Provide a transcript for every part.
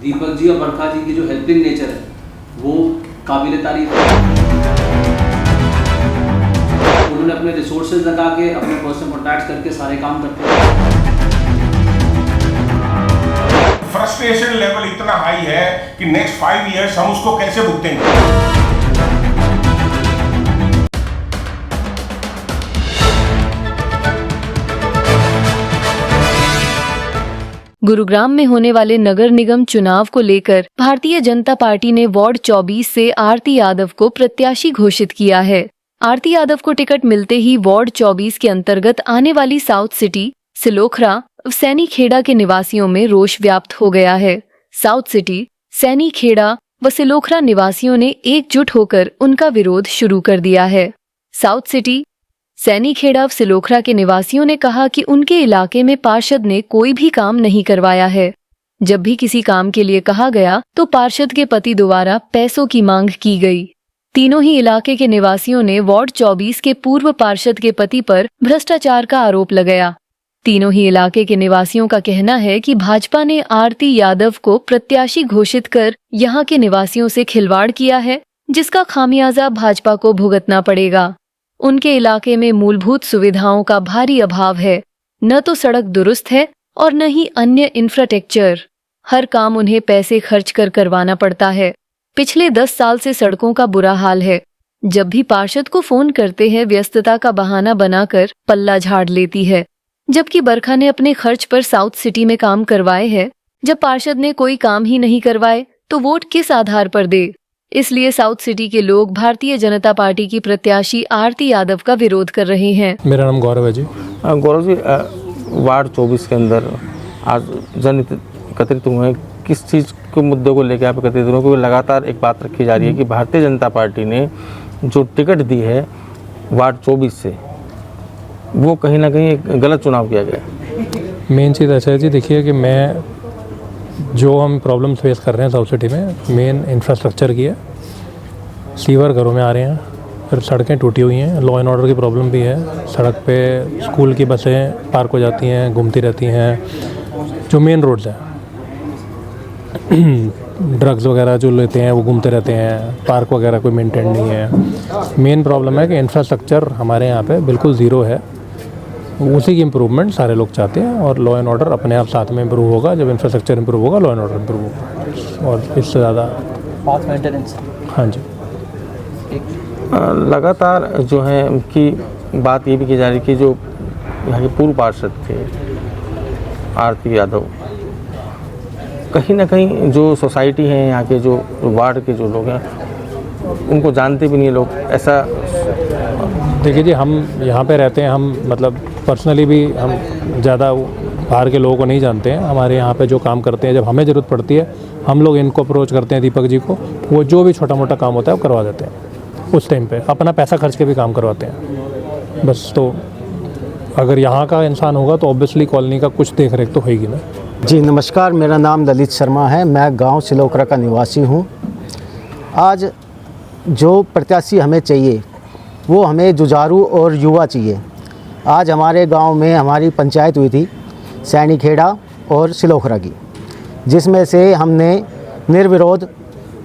दीपक जी और बरखा जी की जो हेल्पिंग नेचर है वो काबिल तारीफ है। उन्होंने अपने रिसोर्सेज लगा के अपने पर्सनल कॉन्टैक्ट करके सारे काम करते हैं। फ्रस्ट्रेशन लेवल इतना हाई है कि नेक्स्ट 5 इयर्स हम उसको कैसे भुगतेंगे। गुरुग्राम में होने वाले नगर निगम चुनाव को लेकर भारतीय जनता पार्टी ने वार्ड 24 से आरती यादव को प्रत्याशी घोषित किया है। आरती यादव को टिकट मिलते ही वार्ड 24 के अंतर्गत आने वाली साउथ सिटी, सिलोखरा, सैनीखेड़ा के निवासियों में रोष व्याप्त हो गया है। साउथ सिटी, सैनीखेड़ा व सिलोखरा निवासियों ने एकजुट होकर उनका विरोध शुरू कर दिया है। साउथ सिटी, सैनीखेड़ा सिलोखरा के निवासियों ने कहा कि उनके इलाके में पार्षद ने कोई भी काम नहीं करवाया है। जब भी किसी काम के लिए कहा गया तो पार्षद के पति द्वारा पैसों की मांग की गई। तीनों ही इलाके के निवासियों ने वार्ड 24 के पूर्व पार्षद के पति पर भ्रष्टाचार का आरोप लगाया। तीनों ही इलाके के निवासियों का कहना है कि भाजपा ने आरती यादव को प्रत्याशी घोषित कर यहाँ के निवासियों से खिलवाड़ किया है, जिसका खामियाजा भाजपा को भुगतना पड़ेगा। उनके इलाके में मूलभूत सुविधाओं का भारी अभाव है, न तो सड़क दुरुस्त है और न ही अन्य इंफ्रास्ट्रक्चर। हर काम उन्हें पैसे खर्च कर करवाना पड़ता है। पिछले 10 साल से सड़कों का बुरा हाल है। जब भी पार्षद को फोन करते हैं, व्यस्तता का बहाना बनाकर पल्ला झाड़ लेती है। जबकि बरखा ने अपने खर्च पर साउथ सिटी में काम करवाए हैं। जब पार्षद ने कोई काम ही नहीं करवाए तो वोट किस आधार पर दे? इसलिए साउथ सिटी के लोग भारतीय जनता पार्टी की प्रत्याशी आरती यादव का विरोध कर रहे हैं। मेरा नाम गौरव है जी। गौरव जी, वार्ड 24 के अंदर आज जन एकत्रित हुए हैं। किस चीज़ के मुद्दों को लेकर आप एकत्रित हुए? क्योंकि लगातार एक बात रखी जा रही है कि भारतीय जनता पार्टी ने जो टिकट दी है वार्ड 24 से, वो कहीं ना कहीं एक गलत चुनाव किया गया है। मेन चीज़ ऐसा है जी, देखिए कि जो हम प्रॉब्लम फेस कर रहे हैं साउथ सिटी में, मेन इंफ्रास्ट्रक्चर की है। सीवर घरों में आ रहे हैं, फिर सड़कें टूटी हुई हैं, लॉ एंड ऑर्डर की प्रॉब्लम भी है। सड़क पे स्कूल की बसें पार्क हो जाती हैं, घूमती रहती हैं। जो मेन रोड्स हैं, ड्रग्स वगैरह जो लेते हैं वो घूमते रहते हैं। पार्क वगैरह कोई मेंटेन नहीं है। मेन प्रॉब्लम है कि इंफ्रास्ट्रक्चर हमारे यहाँ पे बिल्कुल ज़ीरो है। उसी की इम्प्रूवमेंट सारे लोग चाहते हैं और लॉ एंड ऑर्डर अपने आप साथ में इम्प्रूव होगा। जब इंफ्रास्ट्रक्चर इम्प्रूव होगा, लॉ एंड ऑर्डर इम्प्रूव होगा, और इससे ज़्यादा पाथ मेंटेनेंस। हाँ जी। लगातार जो है उनकी बात ये भी की जा रही कि जो यहाँ के पूर्व पार्षद थे आरती यादव, कहीं ना कहीं जो सोसाइटी है यहाँ के, जो वार्ड के जो लोग हैं, उनको जानते भी नहीं लोग। ऐसा देखिए जी, हम यहाँ पे रहते हैं, हम मतलब पर्सनली भी हम ज़्यादा बाहर के लोगों को नहीं जानते हैं। हमारे यहाँ पे जो काम करते हैं, जब हमें ज़रूरत पड़ती है हम लोग इनको अप्रोच करते हैं, दीपक जी को। वो जो भी छोटा मोटा काम होता है वो करवा देते हैं। उस टाइम पे अपना पैसा खर्च के भी काम करवाते हैं बस। तो अगर यहाँ का इंसान होगा तो ऑब्वियसली कॉलोनी का कुछ देख रेख तो होगी ना। जी नमस्कार, मेरा नाम ललित शर्मा है। मैं गांव सिलोखरा का निवासी हूं। आज जो प्रत्याशी हमें चाहिए वो हमें जुझारू और युवा चाहिए। आज हमारे गांव में हमारी पंचायत हुई थी सैनीखेड़ा और सिलोखरा की, जिसमें से हमने निर्विरोध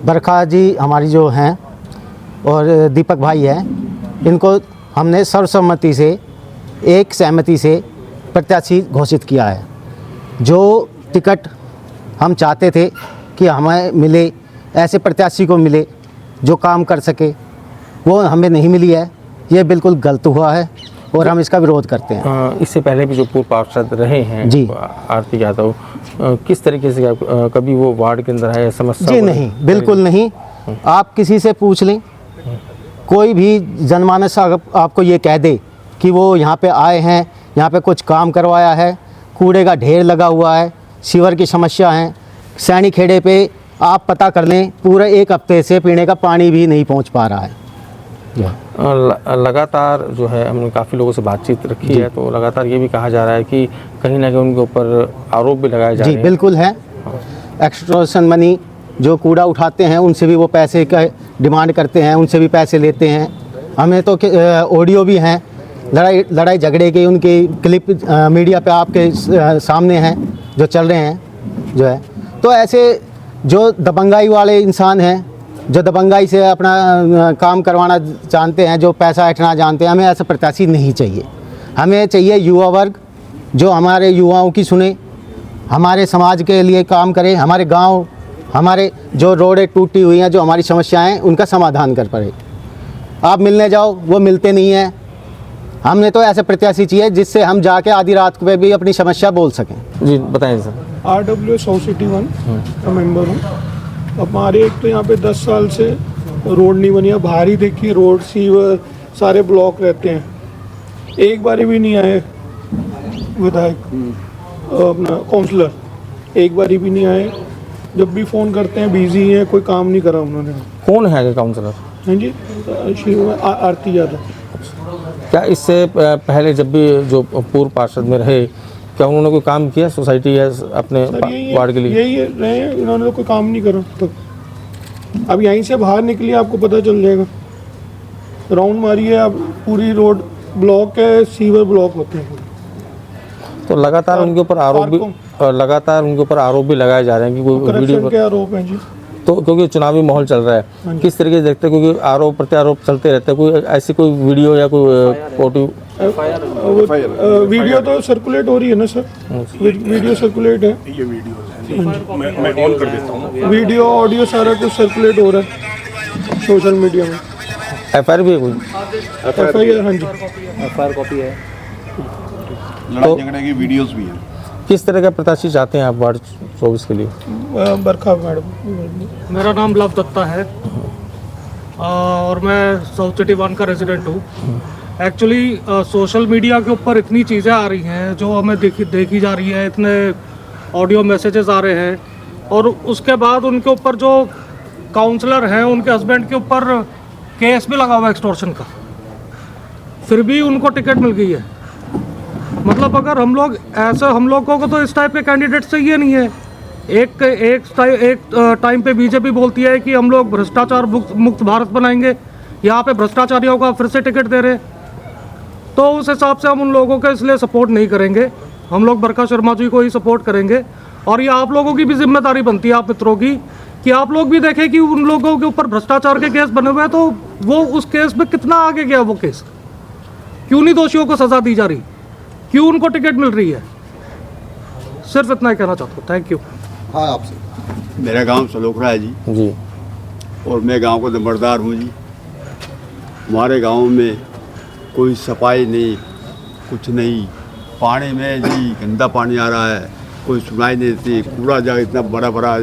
बरखा जी हमारी जो हैं और दीपक भाई हैं, इनको हमने सर्वसम्मति से, एक सहमति से प्रत्याशी घोषित किया है। जो टिकट हम चाहते थे कि हमें मिले, ऐसे प्रत्याशी को मिले जो काम कर सके, वो हमें नहीं मिली है। ये बिल्कुल गलत हुआ है और हम इसका विरोध करते हैं। इससे पहले भी जो पूर्व पार्षद रहे हैं जी आरती यादव, किस तरीके से कभी वो वार्ड के अंदर है समस्या? जी नहीं, बिल्कुल नहीं। आप किसी से पूछ लें, कोई भी जनमानस आपको ये कह दे कि वो यहाँ पे आए हैं, यहाँ पे कुछ काम करवाया है। कूड़े का ढेर लगा हुआ है, सीवर की समस्या है। सैनीखेड़े पे आप पता कर लें, पूरे 1 हफ्ते से पीने का पानी भी नहीं पहुँच पा रहा है। लगातार जो है हमने काफ़ी लोगों से बातचीत रखी है, तो लगातार ये भी कहा जा रहा है कि कहीं ना कहीं उनके ऊपर आरोप भी लगाए जा रहे हैं। जी बिल्कुल है। एक्सटॉर्शन मनी, जो कूड़ा उठाते हैं उनसे भी वो पैसे का डिमांड करते हैं, उनसे भी पैसे लेते हैं। हमें तो ऑडियो भी हैं लड़ाई झगड़े के, उनकी क्लिप मीडिया पे आपके सामने हैं जो चल रहे हैं जो है। तो ऐसे जो दबंगाई वाले इंसान हैं, जो दबंगाई से अपना काम करवाना जानते हैं, जो पैसा ऐंठना जानते हैं, हमें ऐसा प्रत्याशी नहीं चाहिए। हमें चाहिए युवा वर्ग जो हमारे युवाओं की सुने, हमारे समाज के लिए काम करे, हमारे गांव, हमारे जो रोडें टूटी हुई हैं, जो हमारी समस्याएं हैं, उनका समाधान कर पाए। आप मिलने जाओ, वो मिलते नहीं हैं। हमने तो ऐसे प्रत्याशी चाहिए जिससे हम जाके आधी रात पे भी अपनी समस्या बोल सकें। जी बताएं सर। RWS हाउस सिटी 1 का मेंबर हूँ। हमारे एक तो यहाँ पे 10 साल से रोड नहीं बनी है। बाहर ही देखिए, रोड सीवर सारे ब्लॉक रहते हैं। एक बारी भी नहीं आए विधायक, अपना काउंसलर एक बारी भी नहीं आए। जब भी फ़ोन करते हैं बिजी हैं, कोई काम नहीं करा उन्होंने। कौन है काउंसलर? हाँ जी, श्री आरती यादव। क्या इससे पहले जब भी जो पूर्व पार्षद में रहे, क्या उन्होंने कोई काम किया सोसाइटी या अपने वार्ड के लिए? यही रहे हैं, इन्होंने तो कोई काम नहीं करा तक। अब यहीं से बाहर निकलिए, आपको पता चल जाएगा। राउंड मारिए, अब पूरी रोड ब्लॉक है, सीवर ब्लॉक होते हैं। तो लगातार उनके ऊपर आरोप भी लगाए जा रहे हैं कि कोई करप्शन के आरोप हैं जी। तो क्योंकि चुनावी माहौल चल रहा है, किस तरीके से देखते हैं? क्योंकि आरोप प्रत्यारोप चलते रहते हैं। कोई ऐसी कोई वीडियो या कोई ऑडियो? वीडियो तो सर्कुलेट हो रही है ना सर, वीडियो सर्कुलेट है। ये वीडियो है, मैं ऑन कर देता हूँ। वीडियो ऑडियो सारा कुछ सर्कुलेट हो रहा है सोशल मीडिया में। FIR भी है कोई? FIR, हाँ जी, FIR कॉपी है। लड़ाई झगड़े की वीडियोस भी हैं। किस तरह का प्रत्याशी चाहते हैं आप वार्ड 24 के लिए? बरखा मैडम। मेरा नाम लव दत्ता है और मैं साउथ सिटी 1 का रेजिडेंट हूँ। एक्चुअली सोशल मीडिया के ऊपर इतनी चीज़ें आ रही हैं जो हमें देखी जा रही है, इतने ऑडियो मैसेजेस आ रहे हैं, और उसके बाद उनके ऊपर जो काउंसलर हैं उनके हस्बैंड के ऊपर केस भी लगा हुआ है एक्सटॉर्शन का, फिर भी उनको टिकट मिल गई है। मतलब अगर हम लोगों को तो इस टाइप के कैंडिडेट चाहिए नहीं है। एक टाइम पे बीजेपी बोलती है कि हम लोग भ्रष्टाचार मुक्त भारत बनाएंगे, यहाँ पे भ्रष्टाचारियों का फिर से टिकट दे रहे, तो उस हिसाब से हम उन लोगों को इसलिए सपोर्ट नहीं करेंगे। हम लोग बरखा शर्मा जी को ही सपोर्ट करेंगे। और ये आप लोगों की भी जिम्मेदारी बनती है, आप मित्रों की, कि आप लोग भी देखें कि उन लोगों के ऊपर भ्रष्टाचार के केस बने हुए हैं, तो वो उस केस में कितना आगे गया वो केस, क्यों नहीं दोषियों को सजा दी जा रही, क्यों उनको टिकट मिल रही है। सिर्फ इतना ही कहना चाहता हूँ। Thank you. हाँ, आपसे। मेरा गांव सलोखरा है जी, और मैं गांव का नंबरदार हूँ जी। हमारे गांव में कोई सफाई नहीं, कुछ नहीं। पानी में जी गंदा पानी आ रहा है, कोई सुनाई नहीं देती। कूड़ा जाकर इतना बड़ा बड़ा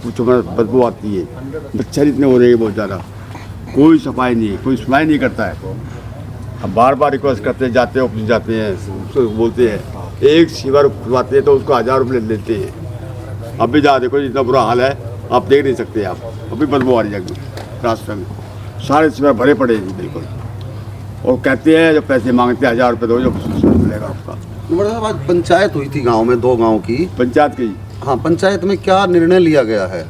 कुछ बदबू आती है, मच्छर इतने हो रहे हैं बहुत ज़्यादा। कोई सफाई नहीं है, कोई सुनाई नहीं करता है। हम बार बार रिक्वेस्ट करते जाते हैं, ऑफिस जाते हैं, उसको बोलते हैं एक सीवर खुलवाते हैं तो उसको 1000 रुपये लेते हैं। अब भी जा देखो इतना बुरा हाल है, आप देख नहीं सकते। आप अभी बदबू आ रही है रास्ते में, सारे सीवर भरे पड़े हैं बिल्कुल। और कहते हैं जब पैसे मांगते हैं 1000 रुपये दो, जो मिलेगा आपका। आज पंचायत हुई थी गांव में, 2 गांव की पंचायत की। हाँ, पंचायत में क्या निर्णय लिया गया है?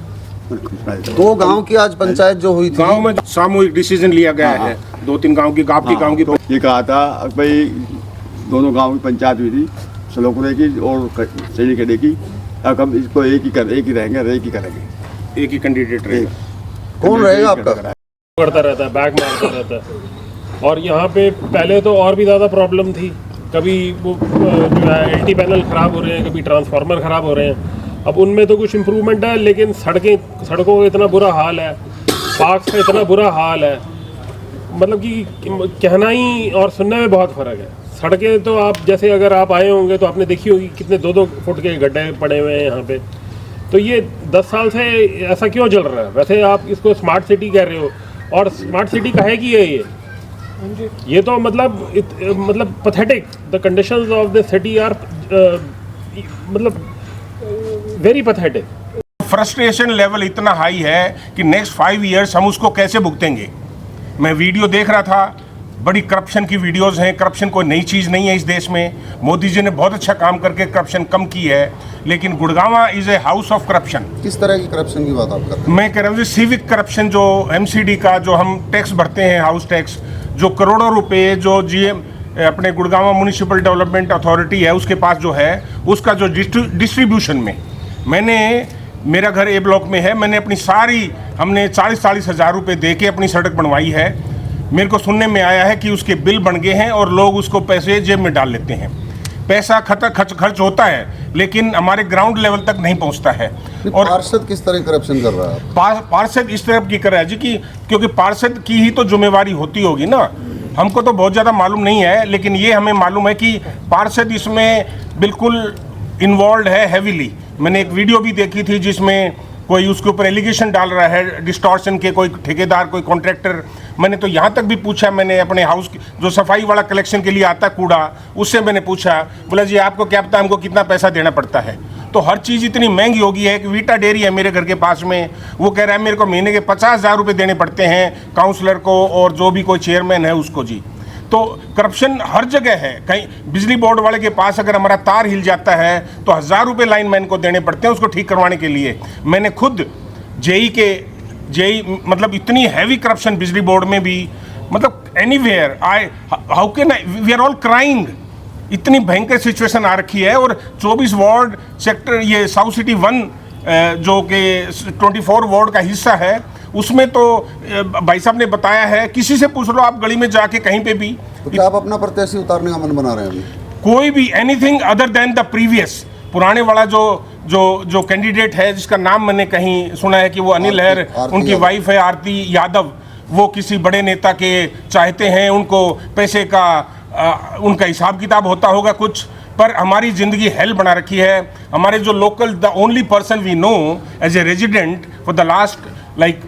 2 गांव की आज पंचायत जो हुई थी, गांव में सामूहिक डिसीजन लिया गया है। 2-3 गांव की, आपकी गांव की। ये कहा था भाई, दोनों गांव की पंचायत हुई थी, सलोखरे की और सैनिखेड़े की। अब हम इसको एक ही रहेंगे, एक ही कैंडिडेट रहेगा। कौन रहेगा आपका? करता रहता है, बैग मारता रहता है। और यहाँ पे पहले तो और भी ज़्यादा प्रॉब्लम थी, कभी वो जो है LT पैनल ख़राब हो रहे हैं, कभी ट्रांसफार्मर ख़राब हो रहे हैं। अब उनमें तो कुछ इम्प्रूवमेंट है, लेकिन सड़कों का इतना बुरा हाल है, पार्क्स का इतना बुरा हाल है, मतलब कि कहना ही और सुनने में बहुत फ़र्क है। सड़कें तो आप जैसे अगर आप आए होंगे तो आपने देखी होगी कितने 2-2 फुट के गड्ढे पड़े हुए हैं यहाँ पे। तो ये 10 साल से ऐसा क्यों चल रहा है? वैसे आप इसको स्मार्ट सिटी कह रहे हो, और स्मार्ट सिटी काहे की है ये तो मतलब pathetic. The conditions of the city are मतलब वेरी पैथेटिक। फ्रस्ट्रेशन लेवल इतना हाई है कि नेक्स्ट 5 इयर्स हम उसको कैसे भुगतेंगे। मैं वीडियो देख रहा था, बड़ी करप्शन की वीडियोस हैं। करप्शन कोई नई चीज़ नहीं है इस देश में। मोदी जी ने बहुत अच्छा काम करके करप्शन कम की है, लेकिन Gurgaon is a house of corruption. किस तरह की करप्शन की बात आप कर रहे हैं? मैं कह रहा हूँ सिविक करप्शन, जो MCD का जो हम टैक्स भरते हैं, हाउस टैक्स, जो करोड़ों रुपए जो GM अपने गुड़गांव म्यूनिसिपल डेवलपमेंट अथॉरिटी है उसके पास जो है, उसका जो डिस्ट्रीब्यूशन में मैंने मेरा घर ए ब्लॉक में है, मैंने अपनी सारी, हमने 40-40 हज़ार रुपये दे के अपनी सड़क बनवाई है। मेरे को सुनने में आया है कि उसके बिल बन गए हैं और लोग उसको पैसे जेब में डाल लेते हैं। पैसा खर्च होता है लेकिन हमारे ग्राउंड लेवल तक नहीं पहुंचता है। और पार्षद किस तरह करप्शन कर रहा है? पार्षद इस तरह की कर रहा है जी कि क्योंकि पार्षद की ही तो जिम्मेवारी होती होगी ना। हमको तो बहुत ज़्यादा मालूम नहीं है, लेकिन ये हमें मालूम है कि पार्षद इसमें बिल्कुल इन्वॉल्व है हेवीली। मैंने एक वीडियो भी देखी थी जिसमें कोई उसके ऊपर एलिगेशन डाल रहा है डिस्टॉर्शन के, कोई ठेकेदार, कोई कॉन्ट्रैक्टर। मैंने तो यहाँ तक भी पूछा, मैंने अपने हाउस जो सफाई वाला कलेक्शन के लिए आता है कूड़ा, उससे मैंने पूछा, बोला जी आपको क्या पता हमको कितना पैसा देना पड़ता है। तो हर चीज़ इतनी महंगी हो गई है कि वीटा डेयरी है मेरे घर के पास में, वो कह रहा है मेरे को महीने के 50,000 रुपये देने पड़ते हैं काउंसलर को और जो भी कोई चेयरमैन है उसको जी। तो करप्शन हर जगह है। कहीं बिजली बोर्ड वाले के पास अगर हमारा तार हिल जाता है तो 1000 रुपये लाइनमैन को देने पड़ते हैं उसको ठीक करवाने के लिए। मैंने खुद जेई मतलब इतनी हैवी करप्शन बिजली बोर्ड में भी, मतलब anywhere how can we are all crying. इतनी भयंकर सिचुएशन आ रखी है। और 24 वार्ड सेक्टर, ये साउथ सिटी 1 जो कि 24 वार्ड का हिस्सा है, उसमें तो भाई साहब ने बताया है, किसी से पूछ लो आप गली में जाके कहीं पे भी। तो क्या आप अपना प्रत्याशी उतारने का मन बना रहे हैं अभी? कोई भी anything other than the previous, पुराने वाला जो कैंडिडेट है जिसका नाम मैंने कहीं सुना है कि वो अनिल है, उनकी वाइफ है आरती यादव, वो किसी बड़े नेता के चाहते हैं, उनको पैसे का उनका हिसाब किताब होता होगा कुछ। पर हमारी ज़िंदगी हेल बना रखी है। हमारे जो local, the only person we know as a resident for the last like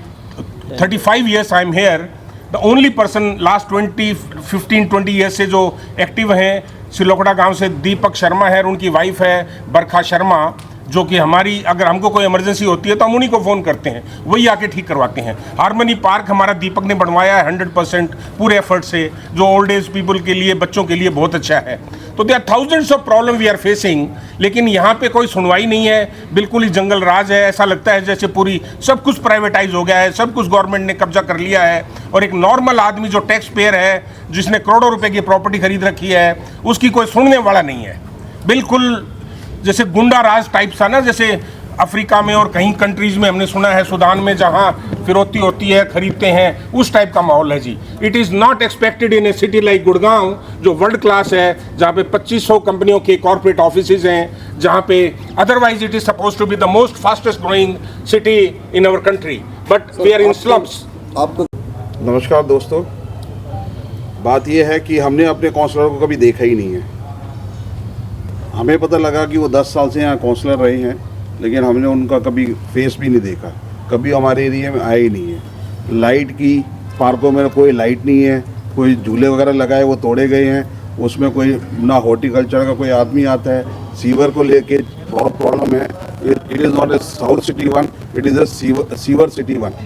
35 years I am here, the only person last 15-20 years से जो एक्टिव हैं सिलोकड़ा गांव से दीपक शर्मा है और उनकी वाइफ है बरखा शर्मा, जो कि हमारी अगर हमको कोई इमरजेंसी होती है तो हम उन्हीं को फ़ोन करते हैं, वही आके ठीक करवाते हैं। हारमनी पार्क हमारा दीपक ने बनवाया है 100% पूरे एफर्ट से, जो ओल्ड एज पीपल के लिए, बच्चों के लिए बहुत अच्छा है। तो there thousands of problem we are facing, लेकिन यहाँ पे कोई सुनवाई नहीं है। बिल्कुल ही जंगल राज है। ऐसा लगता है जैसे पूरी सब कुछ प्राइवेटाइज हो गया है, सब कुछ गवर्नमेंट ने कब्जा कर लिया है। और एक नॉर्मल आदमी जो टैक्स पेयर है, जिसने करोड़ों रुपए की प्रॉपर्टी खरीद रखी है, उसकी कोई सुनने वाला नहीं है। बिल्कुल जैसे गुंडा राज टाइप सा ना, जैसे अफ्रीका में और कहीं कंट्रीज़ में हमने सुना है, सूडान में जहाँ फिरौती होती है, खरीदते हैं, उस टाइप का माहौल है जी। It is not expected in a city like Gurgaon, जो वर्ल्ड क्लास है, जहाँ पे 2500 कंपनियों के कॉर्पोरेट ऑफिसेज हैं, जहाँ पे otherwise it is suppose to be the most fastest growing city in our country, but we are in slums. आपको नमस्कार दोस्तों, बात यह है कि हमने अपने काउंसलर को कभी देखा ही नहीं है। हमें पता लगा कि वो 10 साल से यहाँ काउंसलर रहे हैं, लेकिन हमने उनका कभी फेस भी नहीं देखा, कभी हमारे एरिया में आए ही नहीं है। लाइट की पार्कों में कोई लाइट नहीं है, कोई झूले वगैरह लगाए वो तोड़े गए हैं, उसमें कोई ना हॉर्टिकल्चर का कोई आदमी आता है। सीवर को लेके बहुत प्रॉब्लम है। It is not a south city 1, it is a sewer city 1।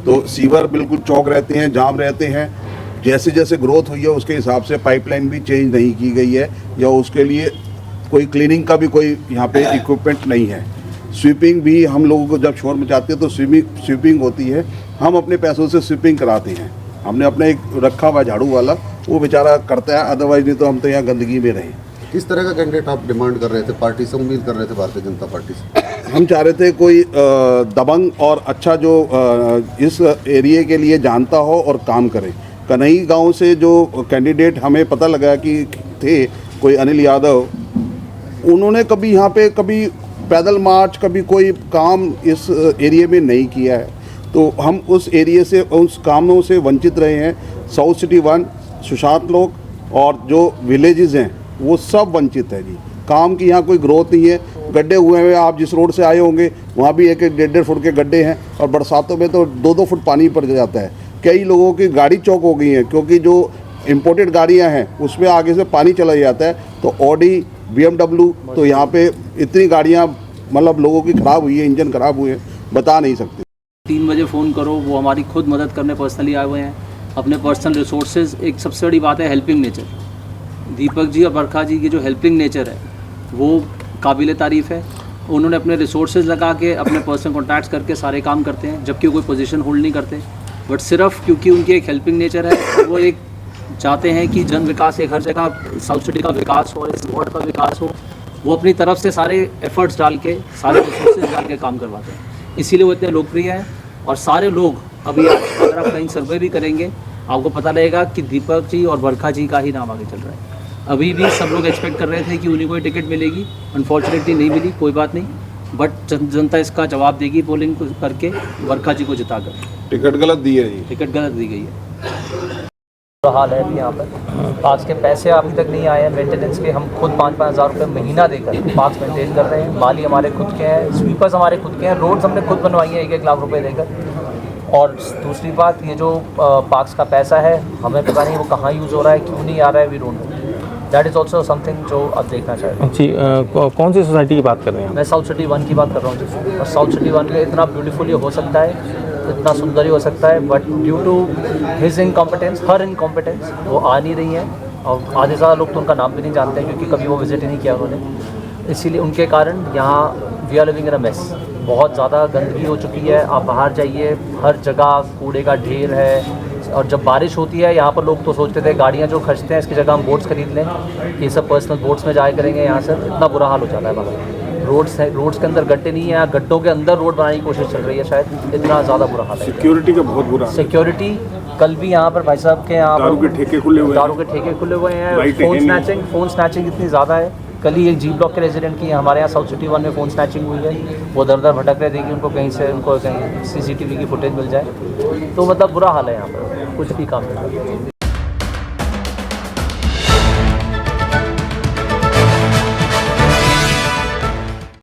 तो सीवर बिल्कुल चौक रहते हैं, जाम रहते हैं। जैसे जैसे ग्रोथ हुई है उसके हिसाब से पाइपलाइन भी चेंज नहीं की गई है, या उसके लिए कोई क्लीनिंग का भी कोई यहाँ पे इक्विपमेंट नहीं है। स्वीपिंग भी हम लोगों को जब शोर मचाती है तो स्वीपिंग होती है, हम अपने पैसों से स्वीपिंग कराते हैं। हमने अपने एक रखा हुआ झाड़ू वाला, वो बेचारा करता है, अदरवाइज नहीं तो हम तो यहाँ गंदगी में रहें। किस तरह का कैंडिडेट आप डिमांड कर रहे थे पार्टी से, उम्मीद कर रहे थे भारतीय जनता पार्टी से? हम चाह रहे थे कोई दबंग और अच्छा जो इस एरिया के लिए जानता हो और काम करे। कन्हई गांव से जो कैंडिडेट हमें पता लगा कि थे, कोई अनिल यादव, उन्होंने कभी यहाँ पे कभी पैदल मार्च, कभी कोई काम इस एरिया में नहीं किया है। तो हम उस एरिया से, उस कामों से वंचित रहे हैं। साउथ सिटी 1, सुशांत लोग और जो विलेजेस हैं वो सब वंचित है जी। काम की यहाँ कोई ग्रोथ नहीं है। गड्ढे हुए हैं, आप जिस रोड से आए होंगे वहाँ भी 1-1, 1.5 फुट के गड्ढे हैं, और बरसातों में तो 2-2 फुट पानी पड़ जाता है। कई लोगों की गाड़ी चौक हो गई है, क्योंकि जो इम्पोर्टेड गाड़ियाँ हैं उसमें आगे से पानी चला जाता है। तो ऑडी, BMW, तो यहाँ पे इतनी गाड़ियाँ मतलब लोगों की ख़राब हुई है, इंजन ख़राब हुए हैं, बता नहीं सकते। 3 बजे फ़ोन करो, वो हमारी खुद मदद करने पर्सनली आए हुए हैं, अपने पर्सनल रिसोर्सेज। एक सबसे बड़ी बात है हेल्पिंग नेचर। दीपक जी और बरखा जी की जो हेल्पिंग नेचर है वो काबिल तारीफ़ है। उन्होंने अपने रिसोर्सेज लगा के, अपने पर्सनल कॉन्टैक्ट्स करके सारे काम करते हैं, जबकि वो कोई पोजीशन होल्ड नहीं करते, बट सिर्फ क्योंकि उनकी एक हेल्पिंग नेचर है, वो एक चाहते हैं कि जन विकास एक हर जगह साउथ सिटी का विकास हो, इस वार्ड का विकास हो। वो अपनी तरफ से सारे एफर्ट्स डाल के, सारे रिसोर्सेज डाल के काम करवाते हैं, इसीलिए वो इतने लोकप्रिय हैं। और सारे लोग अभी अगर आप कहीं सर्वे भी करेंगे आपको पता लगेगा कि दीपक जी और बरखा जी का ही नाम आगे चल रहा है। अभी भी सब लोग एक्सपेक्ट कर रहे थे कि उन्हीं को ही टिकट मिलेगी, अनफॉर्चुनेटली नहीं मिली, कोई बात नहीं, बट जनता इसका जवाब देगी पोलिंग करके बरखा जी को जिताकर। टिकट गलत दी है जी, टिकट गलत दी गई है। हाल है अभी यहाँ पर पार्क्स के पैसे अभी तक नहीं आए हैं मेंटेनेंस के। हम खुद 5-5 हज़ार रुपये महीना देकर पार्क्स मेंटेन कर रहे हैं। माली हमारे खुद के हैं, स्वीपर्स हमारे खुद के हैं, रोड्स हमने खुद बनवाई हैं 1-1 लाख रुपए देकर। और दूसरी बात, ये जो पार्क्स का पैसा है हमें पता नहीं वो कहाँ यूज़ हो रहा है, क्यों नहीं आ रहा है, we don't know. That is also something जो अब देखना चाहिए। जी कौन सी सोसाइटी की बात कर रहे हैं मैं साउथ सिटी 1 की बात कर रहा हूँ जी। और साउथ सिटी 1 के इतना ब्यूटीफुल हो सकता है, इतना सुंदर ही हो सकता है, but due to his incompetence, her incompetence, वो आ नहीं रही हैं। और आधे से ज़्यादा लोग तो उनका नाम भी नहीं जानते हैं क्योंकि कभी वो विजिट ही नहीं किया उन्होंने। इसीलिए उनके कारण यहाँ we are living in a mess. बहुत ज़्यादा गंदगी हो चुकी है। आप बाहर जाइए, हर जगह कूड़े का ढेर है। और जब बारिश होती है यहाँ पर लोग तो सोचते थे गाड़ियाँ जो खर्चते हैं इसकी जगह हम बोट्स खरीद लें, ये सब पर्सनल बोट्स में जाया करेंगे। यहाँ से इतना बुरा हाल हो जाता है बाहर। रोड्स के अंदर गड्ढे नहीं है, गड्ढों के अंदर रोड बनाने की कोशिश चल रही है शायद, इतना ज़्यादा बुरा हाल है। सिक्योरिटी का बहुत बुरा। सिक्योरिटी कल भी यहाँ पर भाई साहब के यहाँ दारू के ठेके खुले हुए हैं, दारू के ठेके खुले हुए हैं। फ़ोन स्नैचिंग इतनी ज़्यादा है। कल ही एक जी ब्लॉक के रेजिडेंट की हमारे यहाँ साउथ सिटी 1 में फ़ोन स्नैचिंग हुई है। वो दर दर भटक रहे थे कि उनको कहीं से CCTV की फुटेज मिल जाए। तो मतलब बुरा हाल है यहाँ पर, कुछ भी काम नहीं।